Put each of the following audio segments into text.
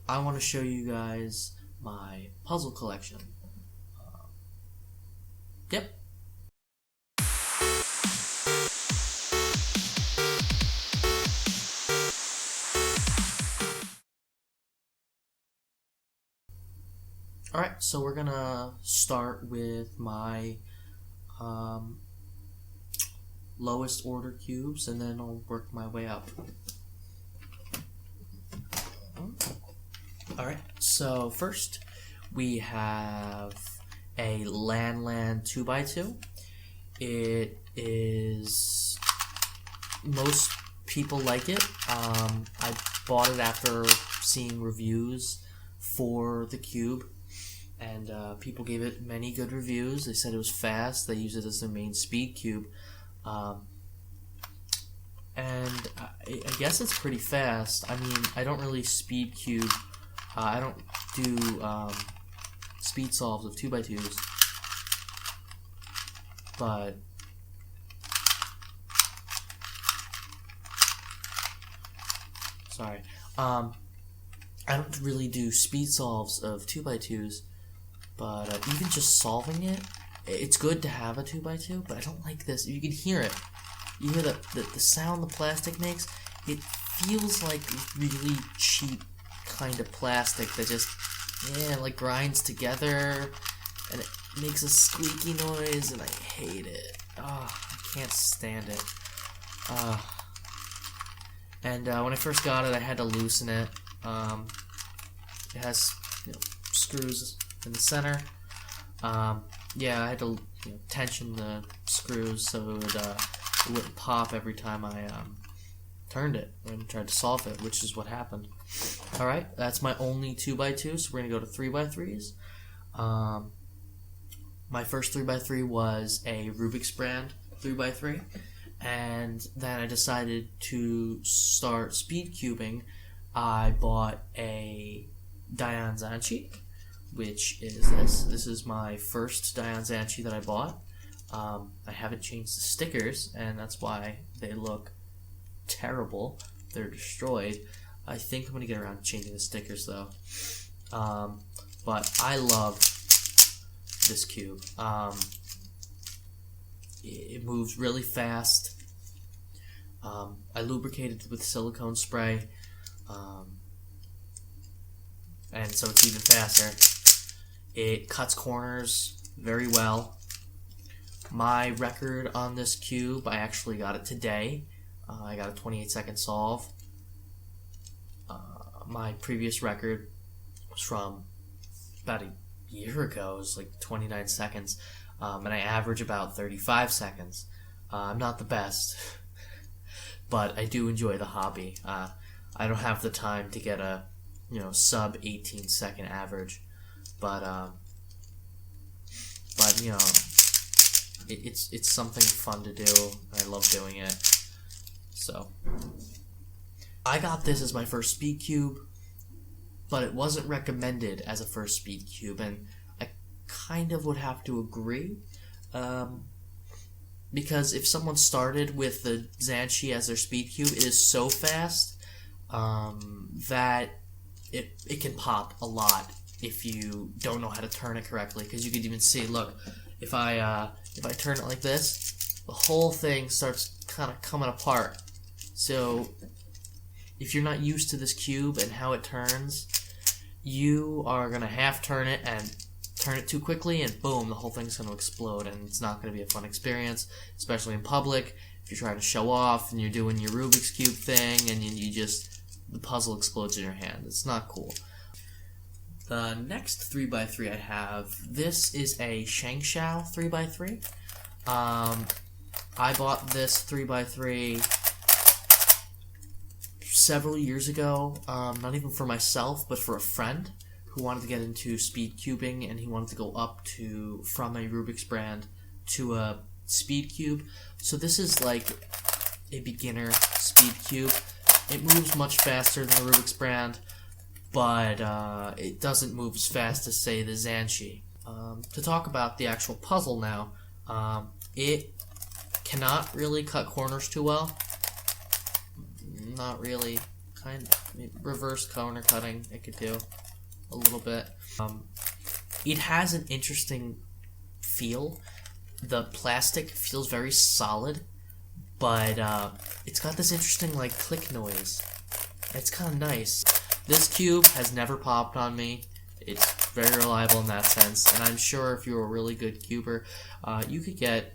I want to show you guys my puzzle collection. Yep. Alright, so we're gonna start with my lowest order cubes, and then I'll work my way up. Alright, so first we have a Lan 2x2. It is, most people like it. I bought it after seeing reviews for the cube, and people gave it many good reviews. They said it was fast. They use it as their main speed cube, and I guess it's pretty fast. I mean, I don't really speed cube. I don't do speed solves of 2x2s, but sorry. I don't really do speed solves of 2x2s, but even just solving it, it's good to have a 2x2, but I don't like this. You can hear it. You hear the sound the plastic makes? It feels like really cheap kind of plastic that just, like grinds together, and it makes a squeaky noise, and I hate it. I can't stand it. And when I first got it, I had to loosen it. It has screws in the center. Yeah, I had to tension the screws so it wouldn't pop every time I turned it and tried to solve it, which is what happened. Alright, that's my only 2x2, so we're going to go to 3x3s. My first 3x3 was a Rubiks brand 3x3, and then I decided to start speed cubing. I bought a dayan zhanchi, which is this. This is my first dayan zhanchi that I bought. I haven't changed the stickers, and that's why they look terrible. They're destroyed. I think I'm going to get around to changing the stickers, though. But I love this cube. It moves really fast. I lubricated it with silicone spray, and so it's even faster. It cuts corners very well. My record on this cube, I actually got it today. I got a 28-second solve. My previous record was from about a year ago. It was like 29 seconds. And I average about 35 seconds. I'm not the best, but I do enjoy the hobby. I don't have the time to get a sub 18-second average, but it's something fun to do. I love doing it. So I got this as my first speed cube, but it wasn't recommended as a first speed cube, and I kind of would have to agree, because if someone started with the zhanchi as their speed cube, it is so fast that it can pop a lot if you don't know how to turn it correctly. Because you could even see, look, if I turn it like this, the whole thing starts kind of coming apart. So if you're not used to this cube and how it turns, you are gonna half turn it and turn it too quickly, and boom, the whole thing's gonna explode, and it's not gonna be a fun experience, especially in public. If you're trying to show off and you're doing your Rubik's Cube thing, and the puzzle explodes in your hand. It's not cool. The next 3x3 I have, this is a Shengshou 3x3. I bought this 3x3 several years ago, not even for myself, but for a friend who wanted to get into speed cubing, and he wanted to go up from a Rubik's brand to a speed cube. So this is like a beginner speed cube. It moves much faster than the Rubik's brand, but it doesn't move as fast as, say, the zhanchi. To talk about the actual puzzle now, it cannot really cut corners too well. Not really kind of reverse corner cutting. It could do a little bit. It has an interesting feel. The plastic feels very solid, but it's got this interesting like click noise. It's kind of nice. This cube has never popped on me. It's very reliable in that sense, and I'm sure if you're a really good cuber, you could get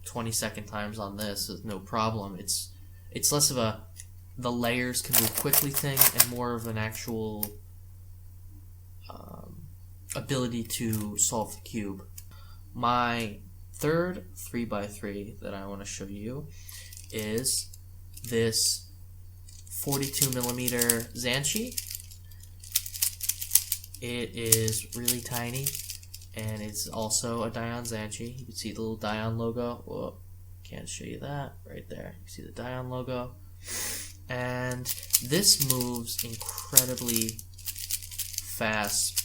20-second times on this with no problem. It's less of a the layers can move quickly thing and more of an actual ability to solve the cube. My third 3x3 that I want to show you is this 42mm zhanchi. It is really tiny, and it's also a dayan zhanchi. You can see the little dayan logo. Whoa, can't show you that right there. You see the dayan logo, and this moves incredibly fast.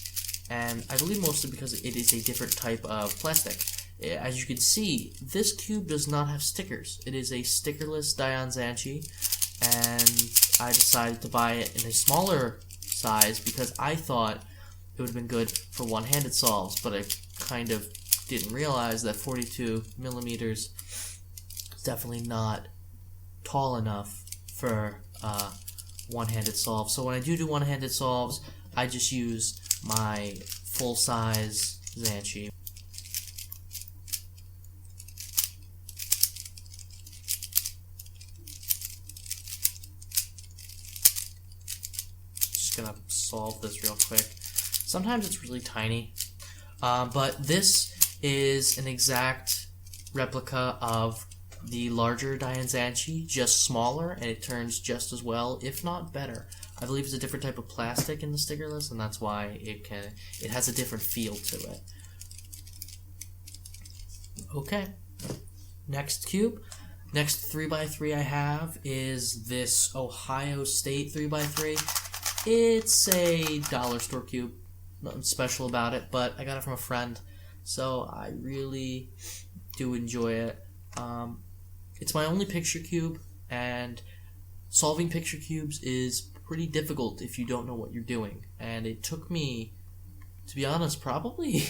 And I believe mostly because it is a different type of plastic. As you can see, this cube does not have stickers. It is a stickerless dayan zhanchi, and I decided to buy it in a smaller size because I thought it would have been good for one-handed solves, but I kind of didn't realize that 42mm is definitely not tall enough for one-handed solves. So when I do one-handed solves, I just use my full-size zhanchi. Just gonna solve this real quick. Sometimes it's really tiny, but this is an exact replica of the larger dayan zhanchi, just smaller, and it turns just as well, if not better. I believe it's a different type of plastic in the stickerless, and that's why it has a different feel to it. Okay, next cube. Next 3x3 I have is this Ohio State 3x3. It's a dollar store cube. Nothing special about it, but I got it from a friend, so I really do enjoy it. It's my only picture cube, and solving picture cubes is pretty difficult if you don't know what you're doing. And it took me, to be honest, probably,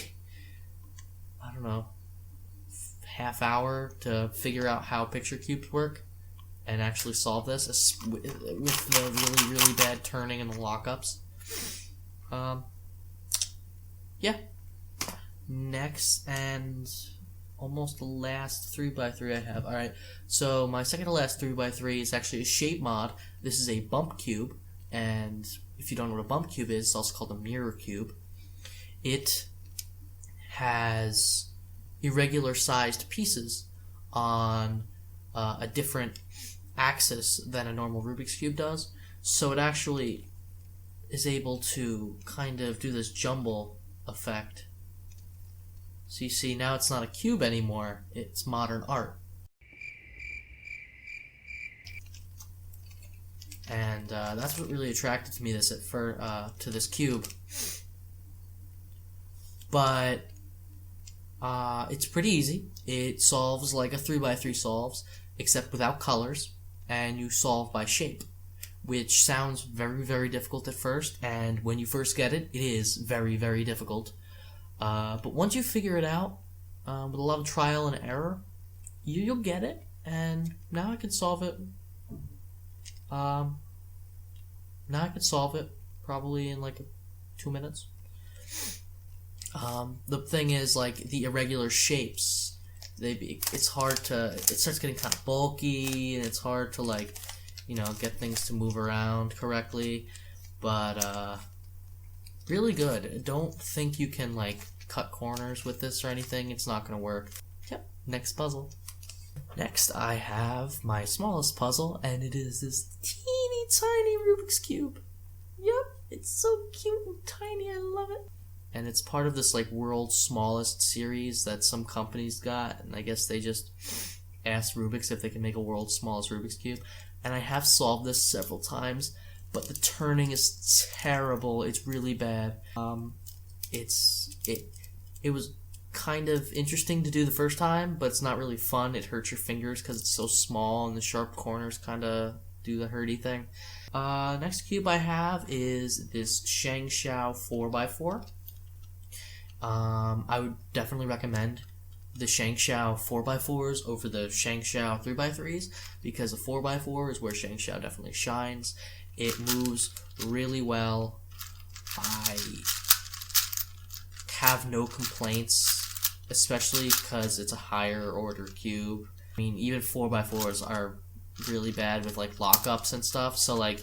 I don't know, half hour to figure out how picture cubes work and actually solve this with the really, really bad turning and the lockups. Yeah. Next, and almost the last 3x3 I have. Alright, so my second to last 3x3 is actually a shape mod. This is a bump cube, and if you don't know what a bump cube is, it's also called a mirror cube. It has irregular sized pieces on a different axis than a normal Rubik's Cube does, so it actually is able to kind of do this jumble effect. So you see, now it's not a cube anymore, it's modern art. And that's what really attracted to me to this cube. But it's pretty easy. It solves like a 3x3 solves, except without colors, and you solve by shape, which sounds very, very difficult at first, and when you first get it, it is very, very difficult. But once you figure it out, with a lot of trial and error, you'll get it, and now I can solve it. Now I can solve it probably in like 2 minutes. The thing is, like, the irregular shapes, it starts getting kind of bulky, and it's hard to, like, you know, get things to move around correctly, but, really good. Don't think you can, like, cut corners with this or anything. It's not gonna work. Yep, next puzzle. Next, I have my smallest puzzle, and it is this teeny tiny Rubik's Cube. Yep, it's so cute and tiny, I love it. And it's part of this, like, world's smallest series that some companies got, and I guess they just asked Rubik's if they can make a world's smallest Rubik's Cube. And I have solved this several times, but the turning is terrible. It's really bad. It was kind of interesting to do the first time, but it's not really fun. It hurts your fingers because it's so small, and the sharp corners kind of do the hurty thing. Next cube I have is this Shengshou 4x4. I would definitely recommend the Shengshou 4x4s over the Shengshou 3x3s because the 4x4 is where Shengshou definitely shines. It moves really well. I have no complaints, especially because it's a higher order cube. I mean, even 4x4s are really bad with like lockups and stuff, so like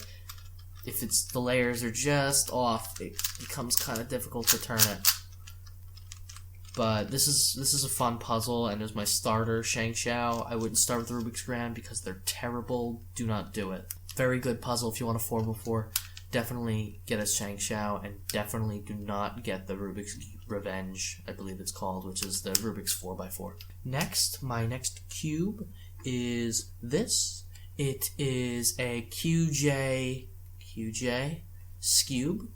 if it's the layers are just off, it becomes kind of difficult to turn it. But this is a fun puzzle, and as my starter Shengshou, I wouldn't start with the Rubik's Grand because they're terrible. Do not do it. Very good puzzle if you want a 4x4. Definitely get a Shengshou, and definitely do not get the Rubik's Revenge, I believe it's called, which is the Rubik's 4x4. Next, my next cube is this. It is a QJ Scube.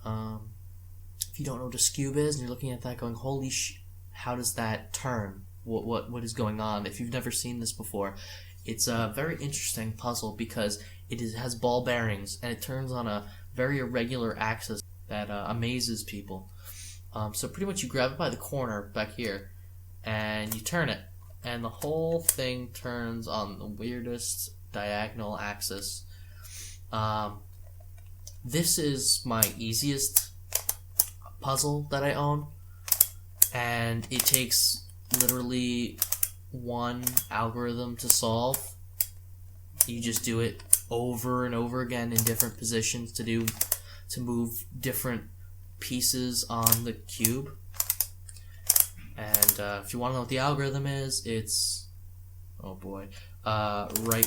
If you don't know what a Scube is, and you're looking at that going, holy how does that turn? What is going on? If you've never seen this before, it's a very interesting puzzle because it has ball bearings, and it turns on a very irregular axis that amazes people. So pretty much you grab it by the corner back here, and you turn it, and the whole thing turns on the weirdest diagonal axis. This is my easiest puzzle that I own, and it takes literally one algorithm to solve. You just do it over and over again in different positions to move different pieces on the cube. And if you want to know what the algorithm is, it's right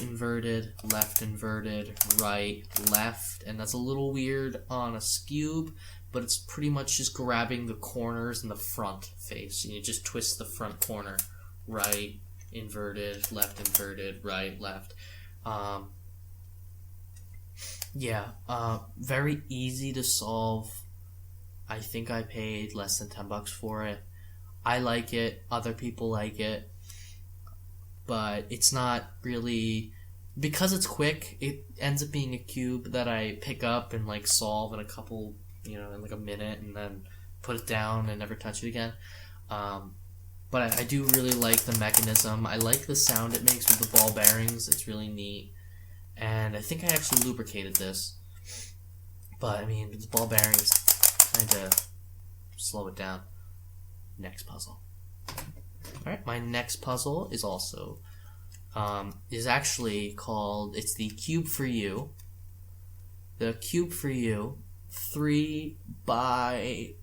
inverted, right, left, and that's a little weird on a Scube, but it's pretty much just grabbing the corners in the front face. You just twist the front corner, right, inverted, right, left. Very easy to solve. I think I paid less than $10 for it. I like it, other people like it, but it's not really, because it's quick, it ends up being a cube that I pick up and like solve in a couple, in like a minute, and then put it down and never touch it again. But I do really like the mechanism. I like the sound it makes with the ball bearings. It's really neat. And I think I actually lubricated this. But, I mean, the ball bearings kind of slow it down. Next puzzle. Alright, my next puzzle is also, is actually called, it's the Cube for You. The Cube for You, 3 by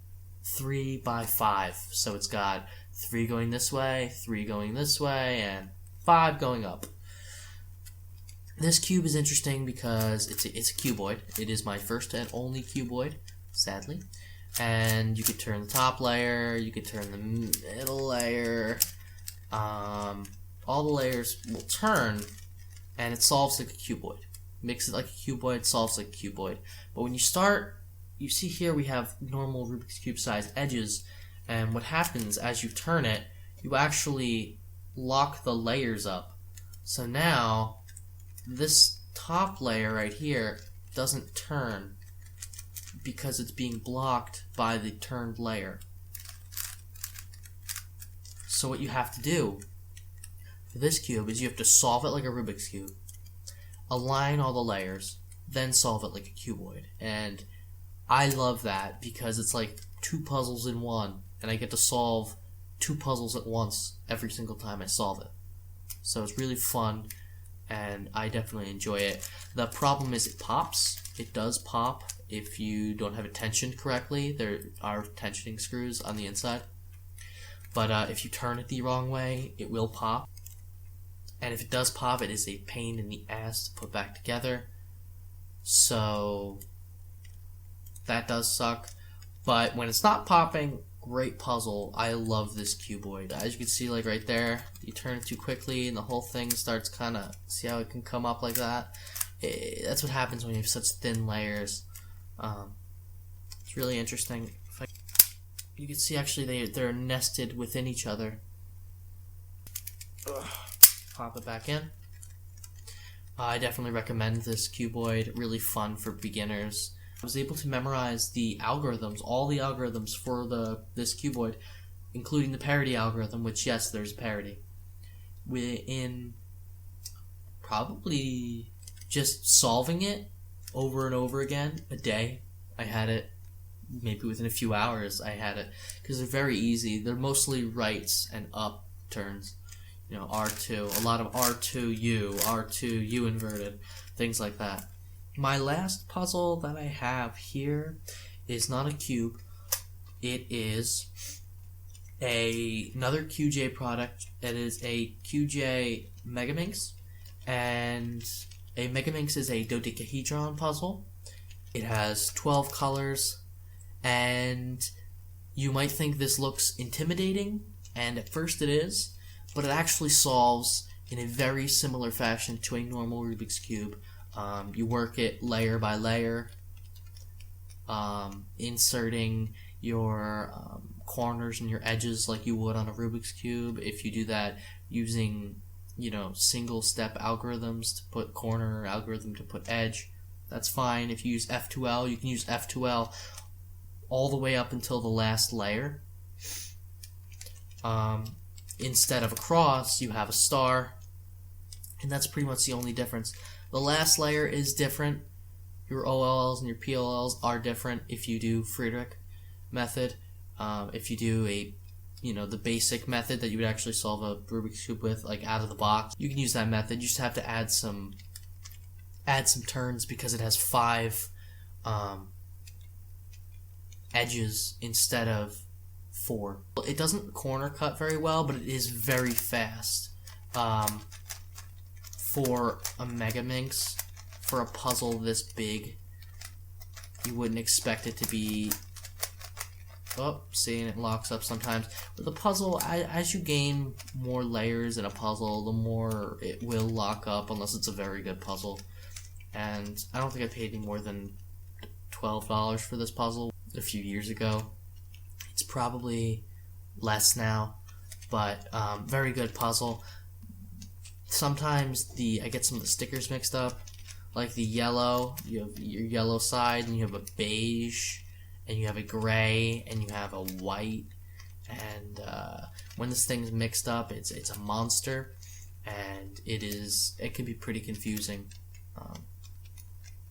5. So it's got 3 going this way, 3 going this way, and 5 going up. This cube is interesting because it's a cuboid. It is my first and only cuboid, sadly. And you could turn the top layer, you could turn the middle layer. All the layers will turn, and it solves like a cuboid. Makes it like a cuboid, solves like a cuboid. But when you start, you see here we have normal Rubik's Cube size edges, and what happens as you turn it, you actually lock the layers up. So now, this top layer right here doesn't turn because it's being blocked by the turned layer. So what you have to do for this cube is you have to solve it like a Rubik's Cube, align all the layers, then solve it like a cuboid. And I love that because it's like 2 puzzles in one, and I get to solve 2 puzzles at once every single time I solve it. So it's really fun, and I definitely enjoy it. The problem is it pops. It does pop if you don't have it tensioned correctly. There are tensioning screws on the inside. But if you turn it the wrong way, it will pop. And if it does pop, it is a pain in the ass to put back together. So that does suck. But when it's not popping, great puzzle. I love this cuboid. As you can see, like right there, you turn it too quickly and the whole thing starts kind of, see how it can come up like that? That's what happens when you have such thin layers. It's really interesting. You can see actually they're nested within each other. Pop it back in. I definitely recommend this cuboid, really fun for beginners. I was able to memorize the algorithms, all the algorithms for this cuboid, including the parity algorithm, which, yes, there's a parity, in probably just solving it over and over again a day. I had it maybe within a few hours. I had it because they're very easy. They're mostly rights and up turns. You know, R2, a lot of R2U, R2U inverted, things like that. My last puzzle that I have here is not a cube. It is another QJ product. It is a QJ megaminx, and a megaminx is a dodecahedron puzzle. It has 12 colors, and you might think this looks intimidating, and at first it is, but it actually solves in a very similar fashion to a normal Rubik's Cube. You work it layer by layer, inserting your corners and your edges like you would on a Rubik's Cube. If you do that using, single step algorithms to put corner, algorithm to put edge, that's fine. If you use F2L, you can use F2L all the way up until the last layer. Instead of a cross, you have a star, and that's pretty much the only difference. The last layer is different. Your OLLs and your PLLs are different if you do Friedrich method. If you do the basic method that you would actually solve a Rubik's Cube with, like out of the box, you can use that method. You just have to add some turns because it has 5 edges instead of 4. It doesn't corner cut very well, but it is very fast. For a megaminx, for a puzzle this big, you wouldn't expect it to be. Oh, seeing it locks up sometimes. But the puzzle, as you gain more layers in a puzzle, the more it will lock up, unless it's a very good puzzle. And I don't think I paid any more than $12 for this puzzle a few years ago. It's probably less now, but very good puzzle. Sometimes I get some of the stickers mixed up, like the yellow. You have your yellow side, and you have a beige, and you have a gray, and you have a white. And when this thing's mixed up, it's a monster, and it can be pretty confusing.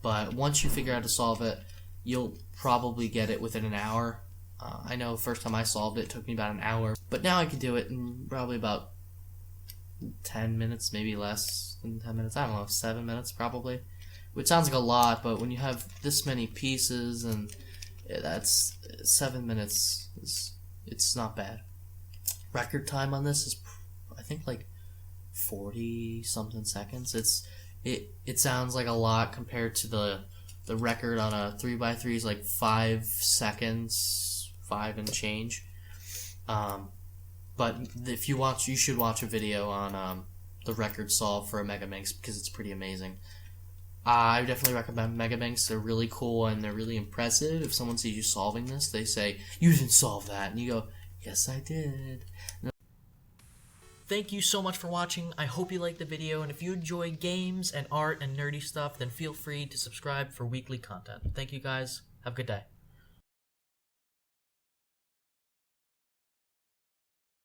But once you figure out how to solve it, you'll probably get it within an hour. I know the first time I solved it took me about an hour, but now I can do it in probably about 10 minutes, maybe less than 10 minutes. I don't know, 7 minutes probably, which sounds like a lot, but when you have this many pieces, and that's 7 minutes, it's not bad. Record time on this is, I think, like 40 something seconds. It sounds like a lot compared to the record on a 3x3 is like 5 seconds, 5 and change. But if you watch, you should watch a video on the record solve for a megaminx because it's pretty amazing. I definitely recommend megaminx. They're really cool and they're really impressive. If someone sees you solving this, they say, "You didn't solve that," and you go, "Yes, I did." Thank you so much for watching. I hope you liked the video, and if you enjoy games and art and nerdy stuff, then feel free to subscribe for weekly content. Thank you guys. Have a good day.